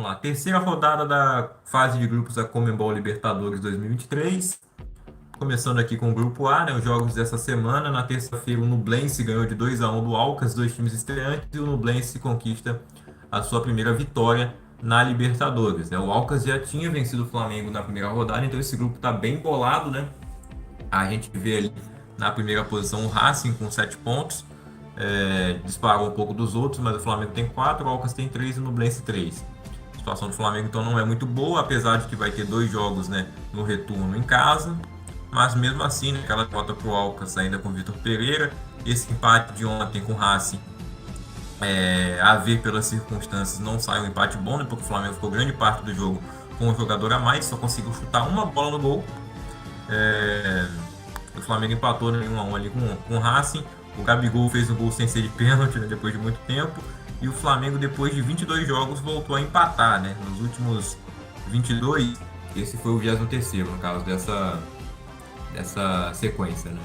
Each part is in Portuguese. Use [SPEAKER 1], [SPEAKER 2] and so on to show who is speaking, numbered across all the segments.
[SPEAKER 1] lá. Terceira rodada da fase de grupos da Conmebol Libertadores 2023. Começando aqui com o grupo A, né, os jogos dessa semana. Na terça-feira, o Nublense ganhou de 2-1 do Alcas, dois times estreantes, e o Nublense conquista a sua primeira vitória na Libertadores, né? O Alcas já tinha vencido o Flamengo na primeira rodada, então esse grupo está bem bolado, né? A gente vê ali na primeira posição o Racing com 7 pontos, disparou um pouco dos outros, mas o Flamengo tem 4, o Alcas tem 3 e o Nublense 3. A situação do Flamengo então não é muito boa, apesar de que vai ter 2 jogos, né, no retorno em casa, mas mesmo assim, né, aquela derrota para o Alcas ainda com o Vitor Pereira, esse empate de ontem com o Racing, a ver pelas circunstâncias, não sai um empate bom, né, porque o Flamengo ficou grande parte do jogo com um jogador a mais, só conseguiu chutar uma bola no gol. O Flamengo empatou, né, 1-1 ali com o Racing. O Gabigol fez o gol sem ser de pênalti, né, depois de muito tempo. E o Flamengo, depois de 22 jogos, voltou a empatar, né? Nos últimos 22, esse foi o 23º, no caso dessa sequência, né?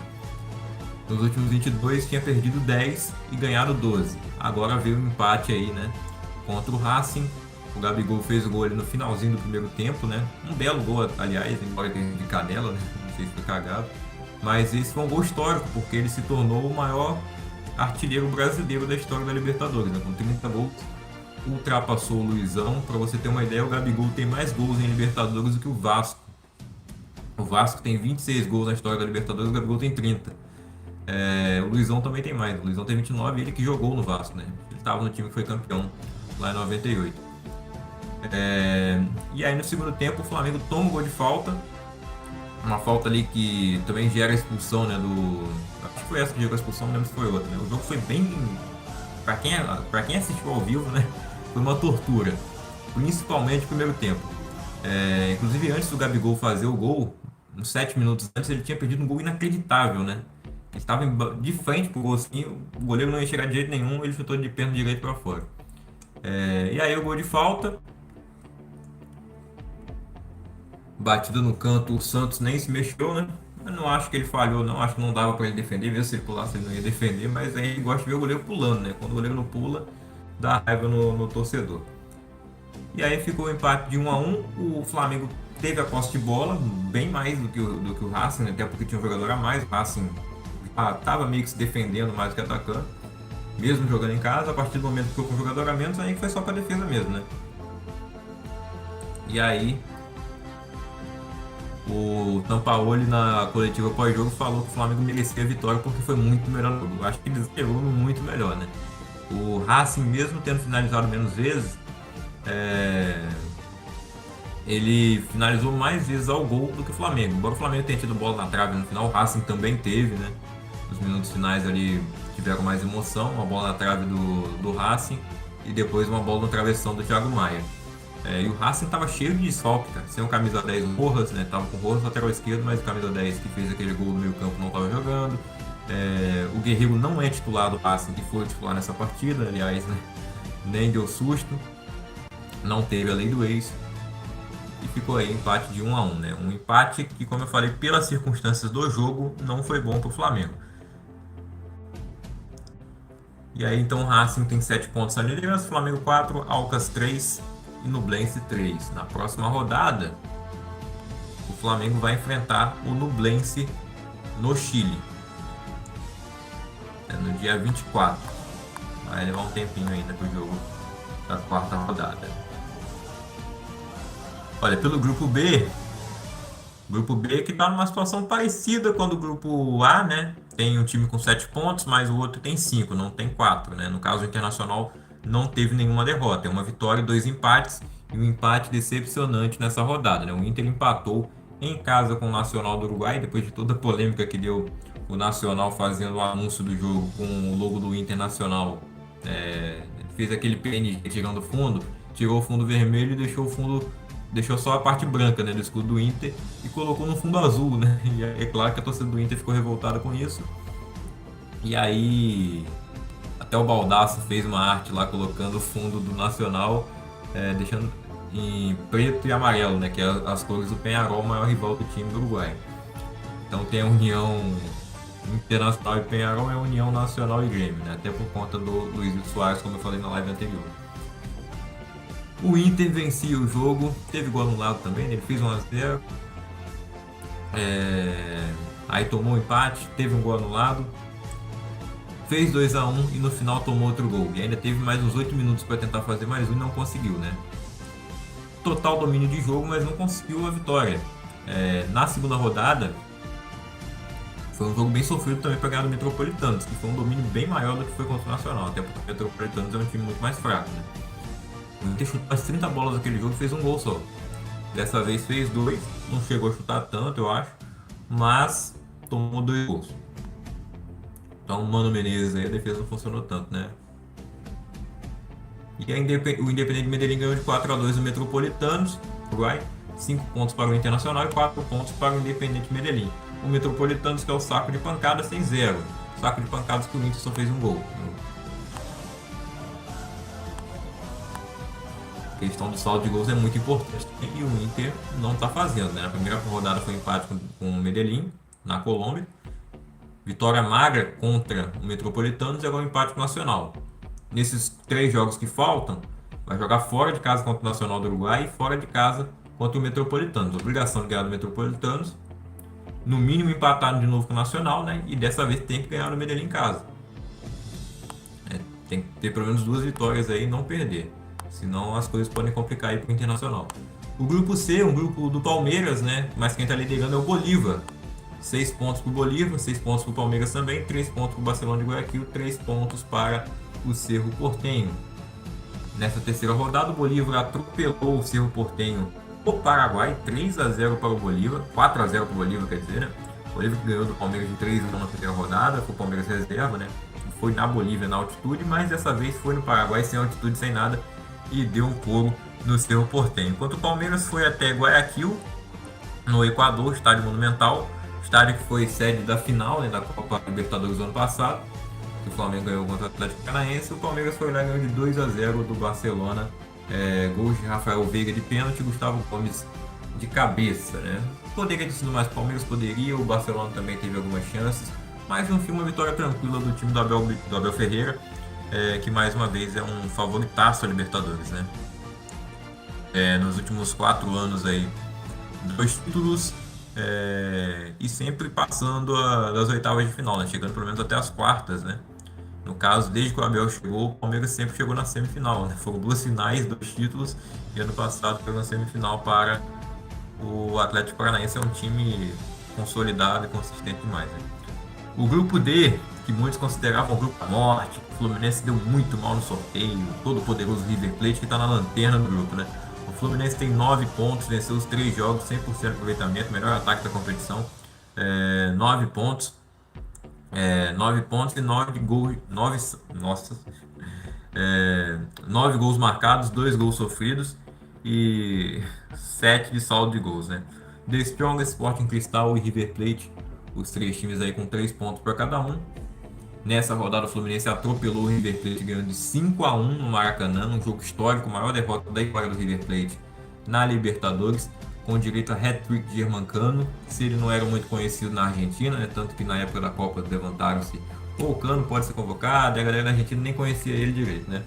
[SPEAKER 1] Nos últimos 22 tinha perdido 10 e ganhado 12. Agora veio um empate aí, né? Contra o Racing. O Gabigol fez o gol ali no finalzinho do primeiro tempo, né? Um belo gol, aliás, embora tenha de canela, né? Não sei se foi cagado. Mas esse foi um gol histórico, porque ele se tornou o maior artilheiro brasileiro da história da Libertadores, né? Com 30 gols, ultrapassou o Luizão. Para você ter uma ideia, o Gabigol tem mais gols em Libertadores do que o Vasco. O Vasco tem 26 gols na história da Libertadores, o Gabigol tem 30. O Luizão também tem mais. O Luizão tem 29, ele que jogou no Vasco, né? Ele estava no time que foi campeão lá em 98. E aí no segundo tempo o Flamengo toma um gol de falta. Uma falta ali que também gera a expulsão, né? Acho que foi essa que gerou a expulsão, não lembro se foi outra, né? O jogo foi bem. Pra quem assistiu ao vivo, né? Foi uma tortura. Principalmente no primeiro tempo. Inclusive antes do Gabigol fazer o gol, uns 7 minutos antes, ele tinha perdido um gol inacreditável, né? Ele estava de frente pro gol assim, o goleiro não ia chegar de jeito nenhum, ele chutou de perna direito para fora. E aí o gol de falta. Batida no canto, o Santos nem se mexeu, né? Eu não acho que ele falhou, não. Acho que não dava para ele defender, mesmo se ele pulasse ele não ia defender, mas aí ele gosta de ver o goleiro pulando, né? Quando o goleiro não pula, dá raiva no torcedor. E aí ficou o empate de 1-1. O Flamengo teve a posse de bola, bem mais do que o Racing, né? Até porque tinha um jogador a mais. O Racing estava meio que se defendendo mais do que atacando, mesmo jogando em casa. A partir do momento que ficou com um jogador a menos, aí foi só para defesa mesmo, né? E aí o Tampaoli na coletiva pós-jogo falou que o Flamengo merecia a vitória porque foi muito melhor no jogo. Acho que eles pegou muito melhor, né? O Racing, mesmo tendo finalizado menos vezes, ele finalizou mais vezes ao gol do que o Flamengo. Embora o Flamengo tenha tido bola na trave no final, o Racing também teve, né? Os minutos finais ali tiveram mais emoção, uma bola na trave do Racing e depois uma bola no travessão do Thiago Maia. E o Racing tava cheio de desfalque, cara. Sem o camisa 10, o Rojas, né? Tava com o Rojas lateral esquerdo, mas o camisa 10 que fez aquele gol no meio campo não tava jogando. O Guerreiro não é titular do Racing, que foi titular nessa partida, aliás, né? Nem deu susto. Não teve a lei do ex. E ficou aí empate de 1-1, né? Um empate que, como eu falei, pelas circunstâncias do jogo, não foi bom pro Flamengo. E aí então o Racing tem 7 pontos na liderança, Flamengo 4, Alcas 3 e Nublense 3. Na próxima rodada, o Flamengo vai enfrentar o Nublense no Chile. No dia 24. Vai levar um tempinho ainda pro jogo da quarta rodada. Olha, pelo grupo B que está numa situação parecida com a do grupo A, né? Tem um time com 7 pontos, mas o outro tem 5, não tem 4, né? No caso, o Internacional não teve nenhuma derrota, é uma vitória e 2 empates, e um empate decepcionante nessa rodada, né? O Inter empatou em casa com o Nacional do Uruguai, depois de toda a polêmica que deu o Nacional fazendo o anúncio do jogo com o logo do Internacional. Fez aquele PNG tirando o fundo, tirou o fundo vermelho e deixou só a parte branca, né, do escudo do Inter e colocou no fundo azul, né? E é claro que a torcida do Inter ficou revoltada com isso. E aí até o Baldasso fez uma arte lá colocando o fundo do Nacional, deixando em preto e amarelo, né, que é as cores do Peñarol, o maior rival do time do Uruguai. Então tem a união Internacional e Peñarol, é a união Nacional e Grêmio, né? Até por conta do Luiz Soares, como eu falei na live anterior. O Inter vencia o jogo, teve gol anulado também, né? Ele fez 1-0. Aí tomou um empate, teve um gol anulado, fez 2-1 e no final tomou outro gol. E ainda teve mais uns 8 minutos para tentar fazer mais um e não conseguiu, né? Total domínio de jogo, mas não conseguiu a vitória. Na segunda rodada, foi um jogo bem sofrido também para ganhar do Metropolitanos, que foi um domínio bem maior do que foi contra o Nacional, até porque o Metropolitanos é um time muito mais fraco, né? O Inter chutou as 30 bolas naquele jogo e fez um gol só. Dessa vez fez 2, não chegou a chutar tanto, eu acho, mas tomou 2 gols. Então, o Mano Menezes aí, a defesa não funcionou tanto, né? E o Independente Medellín ganhou de 4-2 no Metropolitanos, Uruguai. 5 pontos para o Internacional e 4 pontos para o Independente Medellín. O Metropolitanos, que é o saco de pancadas, tem 0. Saco de pancadas que o Inter só fez um gol. A questão do saldo de gols é muito importante e o Inter não está fazendo, né? Na primeira rodada foi empate com o Medellín, na Colômbia. Vitória magra contra o Metropolitanos e agora um empate com o Nacional. Nesses 3 jogos que faltam, vai jogar fora de casa contra o Nacional do Uruguai e fora de casa contra o Metropolitanos. Obrigação de ganhar do Metropolitanos, no mínimo empatar de novo com o Nacional, né? E dessa vez tem que ganhar no Medellín em casa. Tem que ter pelo menos 2 vitórias aí e não perder. Senão as coisas podem complicar aí para o Internacional. O grupo C, um grupo do Palmeiras, né? Mas quem está liderando é o Bolívar. 6 pontos para o Bolívar, 6 pontos para o Palmeiras também, 3 pontos para o Barcelona de Guayaquil, 3 pontos para o Cerro Porteño. Nessa terceira rodada, o Bolívar atropelou o Cerro Porteño do Paraguai, 3-0 para o Bolívar, 4-0 para o Bolívar, quer dizer, né? O Bolívar ganhou do Palmeiras de 3-1 na primeira rodada, foi o Palmeiras reserva, né? Foi na Bolívia, na altitude, mas dessa vez foi no Paraguai, sem altitude, sem nada, e deu um couro no Cerro Porteño. Enquanto o Palmeiras foi até Guayaquil, no Equador, estádio Monumental, estádio que foi sede da final, né, da Copa Libertadores do ano passado, que o Flamengo ganhou contra o Atlético Paranaense. O Palmeiras foi lá e ganhou de 2-0 do Barcelona, gols de Rafael Veiga de pênalti e Gustavo Gomes de cabeça, né? Poderia ter sido mais, o Palmeiras poderia, o Barcelona também teve algumas chances, mas no fim uma vitória tranquila do time do Abel Ferreira, que mais uma vez é um favoritaço a Libertadores, né? Nos últimos 4 anos aí, 2 títulos, e sempre passando das oitavas de final, né? Chegando pelo menos até as quartas, né? No caso, desde que o Abel chegou, o Palmeiras sempre chegou na semifinal, né? Foram 2 finais, 2 títulos, e ano passado foi uma semifinal para o Atlético Paranaense. É um time consolidado e consistente demais, né? O grupo D, que muitos consideravam o grupo da morte, o Fluminense deu muito mal no sorteio, todo poderoso River Plate que está na lanterna do grupo, né? O Fluminense tem 9 pontos, venceu os 3 jogos, 100% de aproveitamento, melhor ataque da competição, 9 pontos. 9 pontos e 9 gols. 9 gols marcados, 2 gols sofridos e 7 de saldo de gols, né? The Strongest, Sporting Cristal e River Plate, os 3 times aí com 3 pontos para cada um. Nessa rodada o Fluminense atropelou o River Plate, ganhando de 5-1 no Maracanã, um jogo histórico, maior derrota da história do River Plate na Libertadores, com direito a hat-trick de Germancano. Se ele não era muito conhecido na Argentina, né? Tanto que na época da Copa levantaram-se, o Cano pode ser convocado, e a galera da Argentina nem conhecia ele direito, né?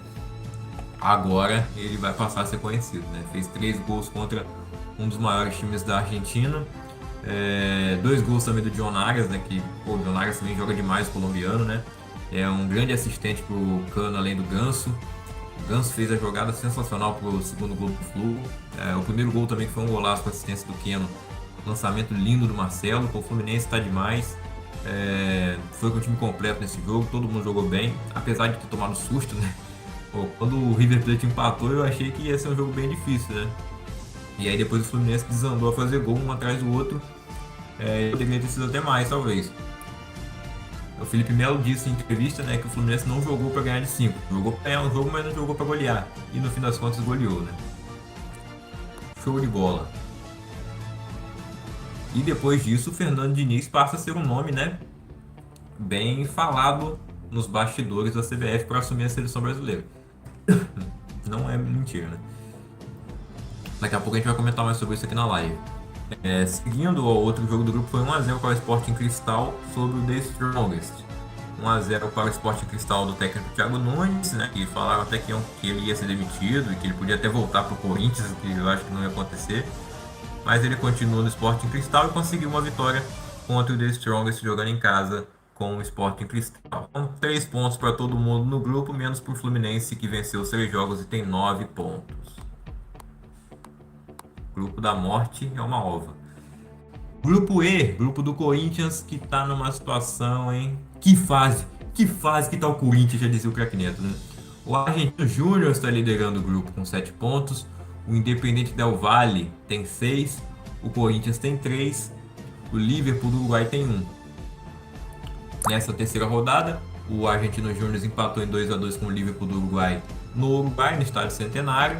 [SPEAKER 1] Agora ele vai passar a ser conhecido, né? Fez 3 gols contra um dos maiores times da Argentina, 2 gols também do John Arias, né? Que o John Arias também joga demais, o colombiano, né? É um grande assistente pro Cano, além do Ganso. O Ganso fez a jogada sensacional pro segundo gol do Flu. O primeiro gol também foi um golaço com assistência do Keno. Lançamento lindo do Marcelo. O Fluminense está demais. Foi com o time completo nesse jogo. Todo mundo jogou bem, apesar de ter tomado susto, né? Quando o River Plate empatou, eu achei que ia ser um jogo bem difícil, né? E aí depois o Fluminense desandou a fazer gol um atrás do outro. Poderia ter sido até mais, talvez. O Felipe Melo disse em entrevista, né, que o Fluminense não jogou para ganhar de 5. Jogou para ganhar um jogo, mas não jogou para golear. E no fim das contas goleou, né? Show de bola. E depois disso, o Fernando Diniz passa a ser um nome, né, bem falado nos bastidores da CBF para assumir a seleção brasileira. Não é mentira, né? Daqui a pouco a gente vai comentar mais sobre isso aqui na live. Seguindo, o outro jogo do grupo foi 1-0 para o Sporting Cristal sobre o The Strongest. 1-0 para o Sporting Cristal do técnico Thiago Nunes, né? Que falaram até que ele ia ser demitido e que ele podia até voltar para o Corinthians, que eu acho que não ia acontecer. Mas ele continuou no Sporting Cristal e conseguiu uma vitória contra o The Strongest jogando em casa com o Sporting Cristal. Então, 3 pontos para todo mundo no grupo, menos para o Fluminense, que venceu 6 jogos e tem 9 pontos. Grupo da morte é uma ova. Grupo E, grupo do Corinthians, que tá numa situação, hein? Que fase que tá o Corinthians, já dizia o Craque Neto, né? O Argentino Júnior está liderando o grupo com 7 pontos, o Independente Del Valle tem 6, o Corinthians tem 3, o Liverpool do Uruguai tem 1. Nessa terceira rodada, o Argentino Júnior empatou em 2-2 com o Liverpool do Uruguai no Estádio Centenário,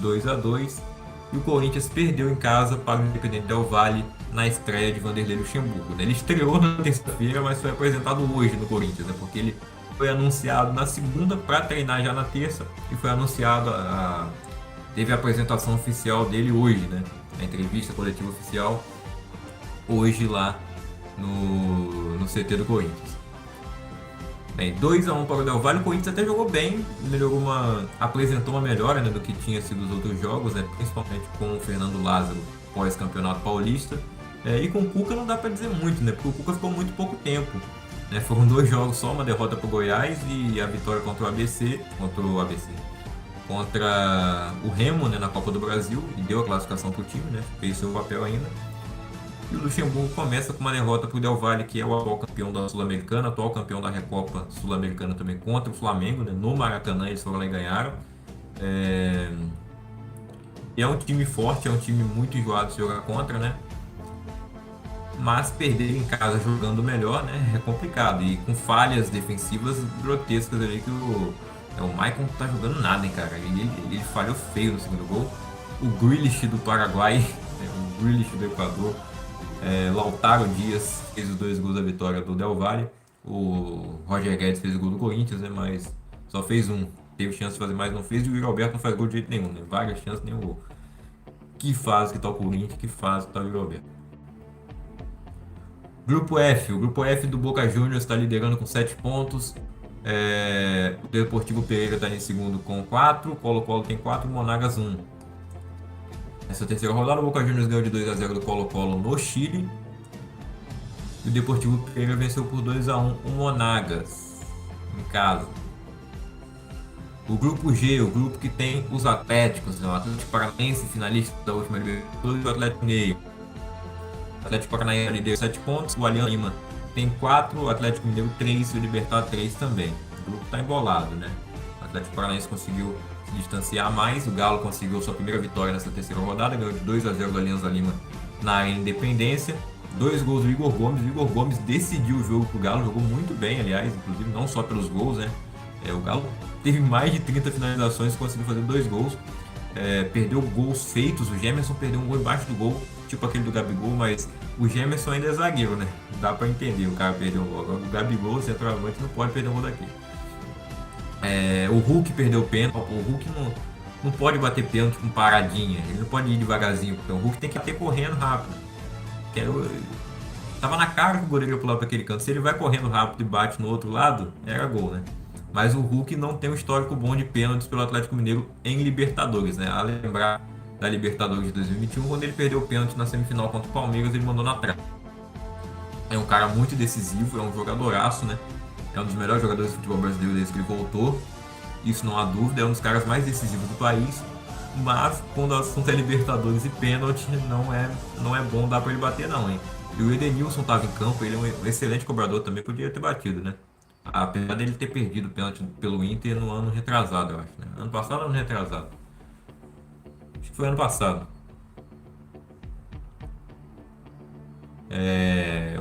[SPEAKER 1] 2-2. E o Corinthians perdeu em casa para o Independente Del Valle na estreia de Vanderlei Luxemburgo. Ele estreou na terça-feira, mas foi apresentado hoje no Corinthians, né? Porque ele foi anunciado na segunda para treinar já na terça e foi anunciado, teve a apresentação oficial dele hoje, né? A entrevista coletiva oficial hoje lá no CT do Corinthians. Bem, 2-1 para o Del Valle. O Corinthians até jogou bem, apresentou uma melhora, né, do que tinha sido os outros jogos, né, principalmente com o Fernando Lázaro pós-campeonato paulista. E com o Cuca não dá para dizer muito, né, porque o Cuca ficou muito pouco tempo. Né, foram 2 jogos só, uma derrota para o Goiás e a vitória contra o Remo, né, na Copa do Brasil, e deu a classificação para o time, né, fez seu papel ainda. E o Luxemburgo começa com uma derrota para o Del Valle, que é o atual campeão da Sul-Americana, atual campeão da Recopa Sul-Americana também, contra o Flamengo, né? No Maracanã eles foram lá e ganharam. E é um time forte, é um time muito enjoado de jogar contra, né? Mas perder em casa jogando melhor, né? É complicado. E com falhas defensivas grotescas ali, que o Maicon não tá jogando nada, hein, cara? Ele falhou feio no segundo gol. O Grealish do Paraguai, o Grealish do Equador. Lautaro Dias fez os 2 gols da vitória do Del Valle. O Roger Guedes fez o gol do Corinthians, né? Mas só fez um. Teve chance de fazer mais, não fez. E o Yuri Alberto não faz gol de jeito nenhum, né? Várias chances, nenhum gol. Que fase que tá o Corinthians, que fase que tá o Yuri Alberto. Grupo F. O grupo F do Boca Juniors está liderando com 7 pontos. O Deportivo Pereira está em segundo com 4. O Colo-Colo tem 4 e o Monagas 1. Nessa terceira rodada, o Boca Juniors ganhou de 2-0 do Colo-Colo no Chile. E o Deportivo Pereira venceu por 2-1 o Monagas em casa. O grupo G, o grupo que tem os Atléticos, né? O Atlético Paranaense, finalista da última Libertadores, e o Atlético Mineiro. O Atlético Paranaense lidera 7 pontos, o Alianza Lima tem 4, o Atlético Mineiro 3 e o Libertad 3 também. O grupo está embolado, né? O Atlético Paranaense conseguiu se distanciar mais, o Galo conseguiu sua primeira vitória nessa terceira rodada, ganhou de 2-0 do Alianza Lima na Arena Independência. 2 gols do Igor Gomes. O Igor Gomes decidiu o jogo pro Galo, jogou muito bem, aliás, inclusive não só pelos gols, né? O Galo teve mais de 30 finalizações e conseguiu fazer 2 gols. Perdeu gols feitos, o Gemerson perdeu um gol embaixo do gol, tipo aquele do Gabigol, mas o Gemerson ainda é zagueiro, né? Dá pra entender, o cara perdeu um gol. Agora o Gabigol, o centroavante, não pode perder um gol daqui. O Hulk perdeu o pênalti. O Hulk não pode bater pênalti com paradinha, ele não pode ir devagarzinho, porque o Hulk tem que bater correndo rápido. Tava na cara que o goleiro ia pular para aquele canto. Se ele vai correndo rápido e bate no outro lado, era gol, né? Mas o Hulk não tem um histórico bom de pênaltis pelo Atlético Mineiro em Libertadores, né? A lembrar da Libertadores de 2021, quando ele perdeu o pênalti na semifinal contra o Palmeiras, ele mandou na trave. É um cara muito decisivo, é um jogadoraço, né? É um dos melhores jogadores de futebol brasileiro desde que ele voltou. Isso não há dúvida, é um dos caras mais decisivos do país. Mas quando o assunto é Libertadores e pênalti, não é bom dar para ele bater não, hein? E o Edenilson estava em campo, ele é um excelente cobrador, também podia ter batido, né? Apesar dele ter perdido o pênalti pelo Inter no ano retrasado, eu acho, né? Ano passado ou ano retrasado? Acho que foi ano passado.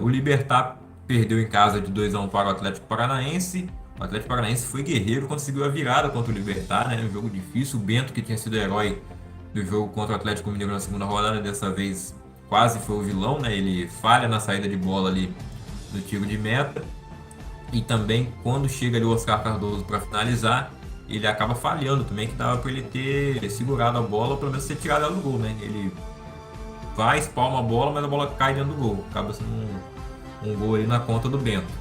[SPEAKER 1] O Libertad perdeu em casa de 2-1 para o Atlético Paranaense. O Atlético Paranaense foi guerreiro, conseguiu a virada contra o Libertad, né? Um jogo difícil. O Bento, que tinha sido herói do jogo contra o Atlético Mineiro na segunda rodada, dessa vez quase foi o vilão, né? Ele falha na saída de bola ali no tiro de meta. E também, quando chega ali o Oscar Cardoso para finalizar, ele acaba falhando também, que dava para ele ter segurado a bola, ou pelo menos ter tirado ela do gol, né? Ele vai, espalma a bola, mas a bola cai dentro do gol. Acaba sendo um gol ali na conta do Bento.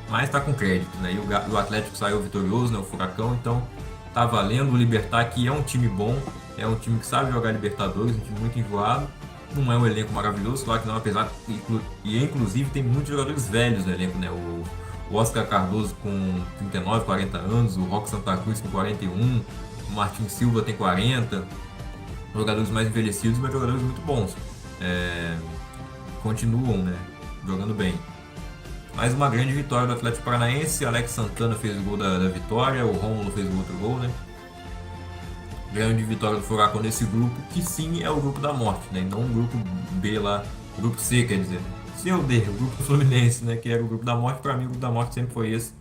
[SPEAKER 1] mas tá com crédito, né? E o Atlético saiu vitorioso, né? O Furacão, então tá valendo. O Libertad, que é um time bom, é um time que sabe jogar Libertadores, um time muito enjoado. Não é um elenco maravilhoso, claro que não, apesar e inclusive tem muitos jogadores velhos no elenco, né? O Oscar Cardoso com 39, 40 anos, o Roque Santa Cruz com 41, o Martin Silva tem 40, jogadores mais envelhecidos, mas jogadores muito bons. Continuam, né? Jogando bem. Mais uma grande vitória do Atlético Paranaense. Alex Santana fez o gol da vitória, o Rômulo fez o outro gol, né? Grande vitória do Furacão nesse grupo, que sim é o grupo da morte, né? E não o grupo B lá, o grupo C, quer dizer. C ou D, o grupo Fluminense, né? Que era o grupo da morte. Para mim, o grupo da morte sempre foi esse.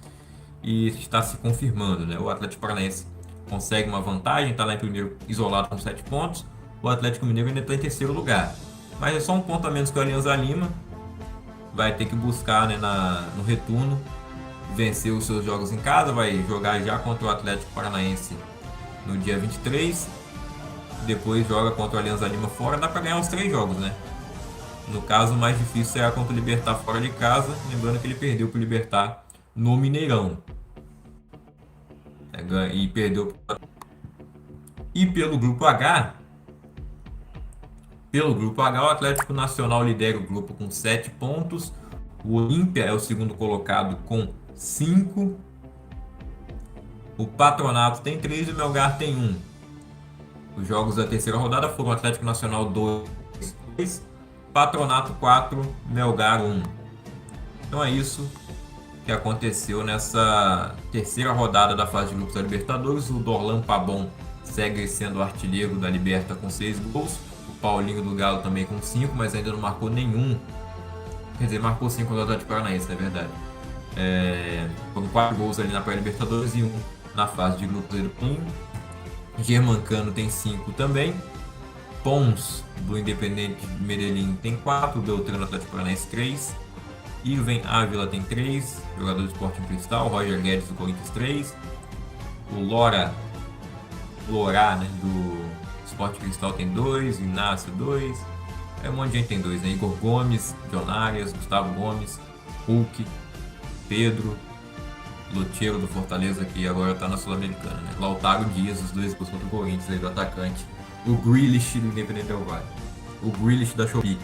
[SPEAKER 1] E está se confirmando, né? O Atlético Paranaense consegue uma vantagem, está lá em primeiro isolado com 7 pontos. O Atlético Mineiro ainda está em terceiro lugar. Mas é só um ponto a menos que o Alianza Lima. Vai ter que buscar, né, no retorno vencer os seus jogos em casa, vai jogar já contra o Atlético Paranaense no dia 23, depois joga contra o Alianza Lima fora, dá para ganhar os 3 jogos, né? No caso, o mais difícil é contra o Libertad fora de casa, lembrando que ele perdeu para o Libertad no Mineirão. E perdeu. E pelo grupo H, o Atlético Nacional lidera o grupo com 7 pontos. O Olímpia é o segundo colocado com 5. O Patronato tem 3 e o Melgar tem 1. Os jogos da terceira rodada foram Atlético Nacional 2, Patronato 4, Melgar 1. Então é isso que aconteceu nessa terceira rodada da fase de grupos da Libertadores. O Dorlan Pabon segue sendo o artilheiro da Liberta com 6 gols. O Paulinho do Galo também com 5, mas ainda não marcou nenhum. Quer dizer, marcou 5 no Atlético Paranaense, na verdade. Foram 4 gols ali na pré-Libertadores e 1 na fase de grupos europeu. Germancano tem 5 também. Pons, do Independente Medellín, tem 4. Beltrano do Atlético Paranaense, 3. Irving Ávila tem 3. Jogador do Sporting Cristal. Roger Guedes do Corinthians, 3. O Lorá, né, do Sporting Cristal tem 2. Inácio, 2. Um monte de gente tem 2, né? Igor Gomes, John Arias, Gustavo Gomes, Hulk, Pedro, Loteiro do Fortaleza, que agora está na Sul-Americana, né? Lautaro Dias, os 2 gols contra o Corinthians, aí do atacante. O Grealish do Independente Del Valle. O Grealish da Shopee.